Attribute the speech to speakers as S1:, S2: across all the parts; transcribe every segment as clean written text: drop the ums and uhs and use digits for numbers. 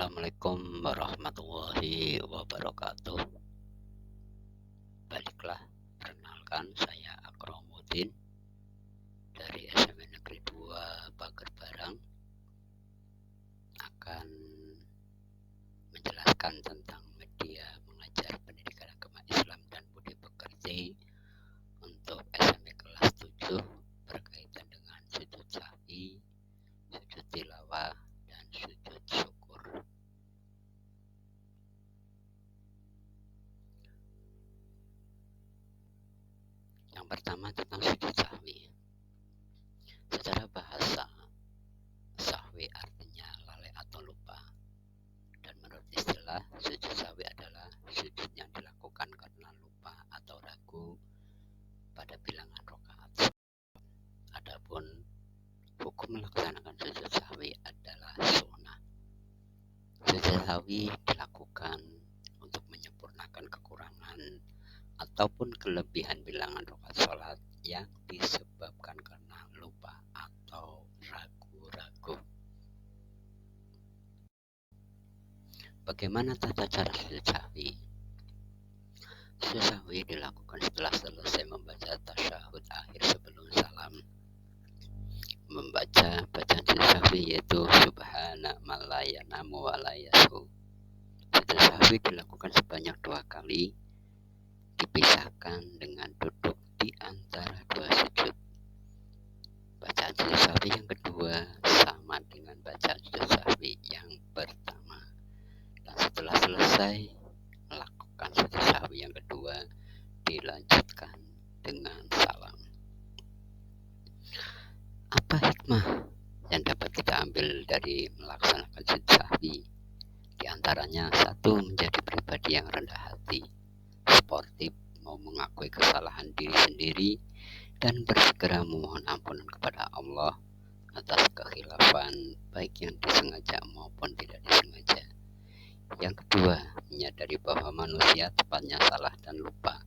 S1: Assalamualaikum warahmatullahi wabarakatuh. Baiklah, perkenalkan saya Akromuddin dari SMA Negeri 2 Pager Barang, akan menjelaskan tentang media mengajar pendidikan agama Islam dan budi pekerti untuk SMA kelas 7 berkaitan dengan sujud sahwi, sujud tilawah, dan sujud syukur. Yang pertama tentang sujud sahwi. Secara bahasa, sahwi artinya lalai atau lupa. Dan menurut istilah, sujud sahwi adalah sujud yang dilakukan karena lupa atau ragu pada bilangan rakaat. Adapun hukum melaksanakan sujud sahwi adalah sunnah. Sujud sahwi dilakukan untuk menyempurnakan kekurangan ataupun kelebihan bilangan rakaat sholat yang disebabkan karena lupa atau ragu-ragu. Bagaimana tata cara sujud sahwi? Sujud sahwi dilakukan setelah selesai membaca tasyahud akhir sebelum salam. Membaca bacaan sujud sahwi yaitu subhana man la yanamu wa la yashu. Sujud sahwi dilakukan sebanyak 2 kali, dipisahkan dengan duduk di antara 2 sujud. Bacaan sujud sahwi yang kedua sama dengan bacaan sujud sahwi yang pertama. Dan setelah selesai melakukan sujud sahwi yang kedua, dilanjutkan dengan salam. Apa hikmah yang dapat kita ambil dari melaksanakan sujud sahwi? Di antaranya, 1, menjadi pribadi yang rendah hati, sportif, mau mengakui kesalahan diri sendiri, dan bersegera memohon ampunan kepada Allah atas kekhilafan baik yang disengaja maupun tidak disengaja. Yang kedua, menyadari bahwa manusia tepatnya salah dan lupa.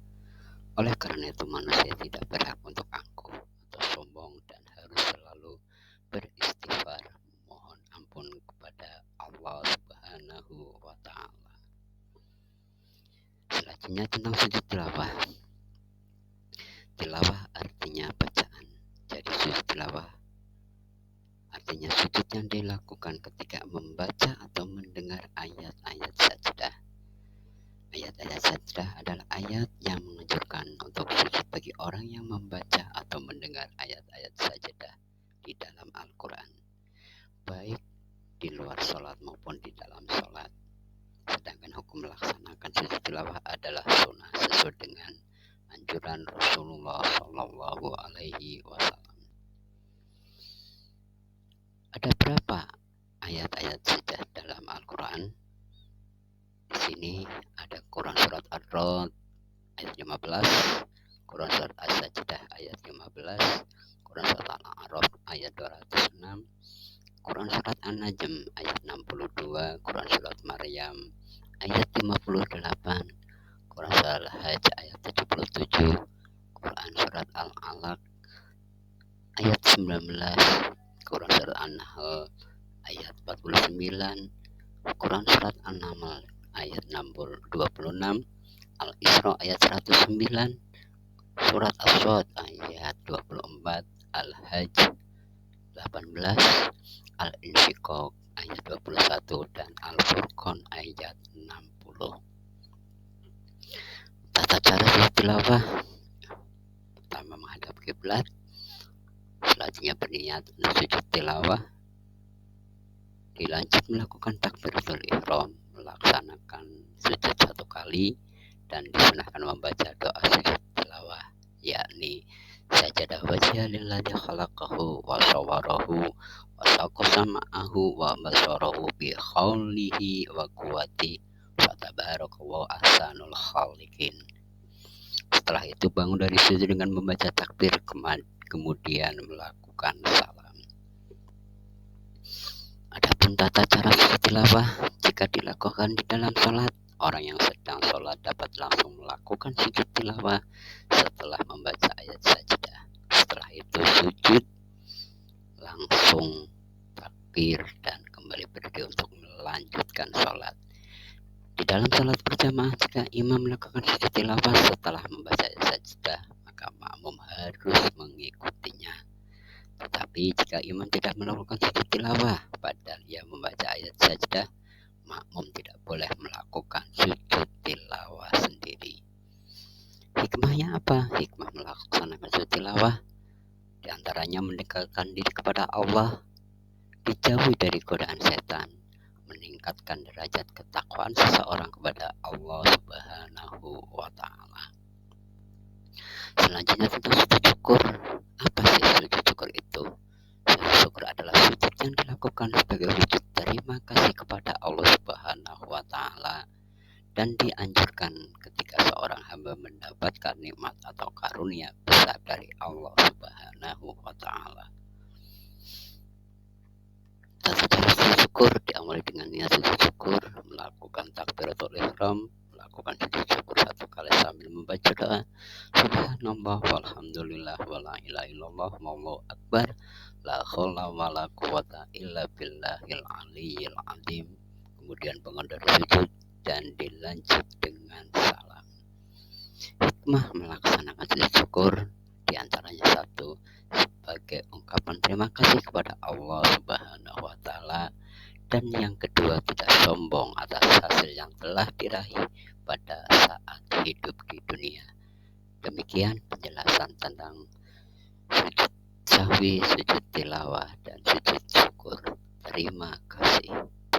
S1: Oleh karena itu, manusia tidak berhak untuk angkuh atau sombong dan harus selalu beristighfar, mohon ampun kepada Allah Subhanahu wa Ta'ala. Selanjutnya tentang sujud tilawah. Tilawah artinya bacaan. Jadi sujud tilawah artinya sujud yang dilakukan ketika membaca atau mendengar ayat-ayat sajdah. Ayat-ayat sajdah adalah ayat yang menganjurkan untuk sujud bagi orang yang membaca atau mendengar ayat-ayat sajdah di dalam Al-Quran, baik di luar sholat maupun di dalam sholat. Sedangkan hukum melaksanakan sujud tilawah adalah sunnah sesuai dengan anjuran Rasulullah Shallallahu Alaihi Wasallam. Ada berapa ayat-ayat sajdah dalam Al-Quran? Di sini ada Quran surat Ar-Ra'd ayat 15, Quran surat As-Sajdah ayat 15, Quran surat Al-A'raf ayat 206, Quran surat An-Najm ayat 62, Quran surat Maryam ayat 58, Quran surat Al-Hajj ayat 77, Quran surat Al-Alaq ayat 19, Quran surat An-Nahl ayat 49, Quran surat An-Naml ayat 26, Al-Isra ayat 109, surat As-Sad ayat 24, Al-Hajj 18, Al-Insyiqaq ayat 21, dan Al-Furqan ayat 60. Tata cara sujud tilawah: pertama, menghadap kiblat, selanjutnya berniat sujud tilawah, dilanjut melakukan takbiratul ihram, melaksanakan sujud 1 kali, dan disunahkan membaca doa sujud tilawah, yakni sajadah wajhiya lilladzi khalaqahu wa sawwarahu wa saqqa sam'ahu wa basarahu bi khaulihi wa quwwati fatabarakallahu ahsanul khaliqin. Setelah itu bangun dari sujud dengan membaca takbir, kemudian melakukan salam. Adapun tata cara sujud tilawah, jika dilakukan di dalam sholat, orang yang sedang sholat dapat langsung melakukan sujud tilawah setelah membaca ayat sajdah. Setelah itu sujud, langsung takbir dan kembali berdiri untuk melanjutkan menunaikan sholat. Di dalam sholat berjamaah, jika imam melakukan sujud tilawah setelah membaca sajdah, maka makmum harus mengikutinya. Tetapi jika imam tidak melakukan sujud tilawah padahal ia membaca ayat sajdah, makmum tidak boleh melakukan sujud tilawah sendiri. Hikmahnya apa? Hikmah melaksanakan sujud tilawah di antaranya mendekatkan diri kepada Allah, dijauhi dari godaan setan, meningkatkan derajat ketakwaan seseorang kepada Allah Subhanahu wa Ta'ala. Selanjutnya tentang sujud syukur. Apa sih sujud syukur itu? Sujud syukur adalah sujud yang dilakukan sebagai wujud terima kasih kepada Allah Subhanahu wa Ta'ala, dan dianjurkan ketika seorang hamba mendapatkan nikmat atau karunia besar dari Allah Subhanahu wa Ta'ala. Tata cara sujud syukur diawali dengan niat sujud syukur, melakukan takbiratul ihram, melakukan sujud syukur 1 kali sambil membaca doa subhanallah walhamdulillah wala ilaha illallah wallahu akbar la haula wala quwata illa billahil aliyyil azim. Kemudian bangun dari sujud dan dilanjut dengan salam. Hikmah melaksanakan sujud syukur diantaranya 1, sebagai ungkapan terima kasih kepada Allah Subhanahu wa Ta'ala, dan yang kedua tidak sombong atas hasil yang telah diraih pada saat hidup di dunia. Demikian penjelasan tentang sujud sahwi, sujud tilawah, dan sujud syukur. Terima kasih.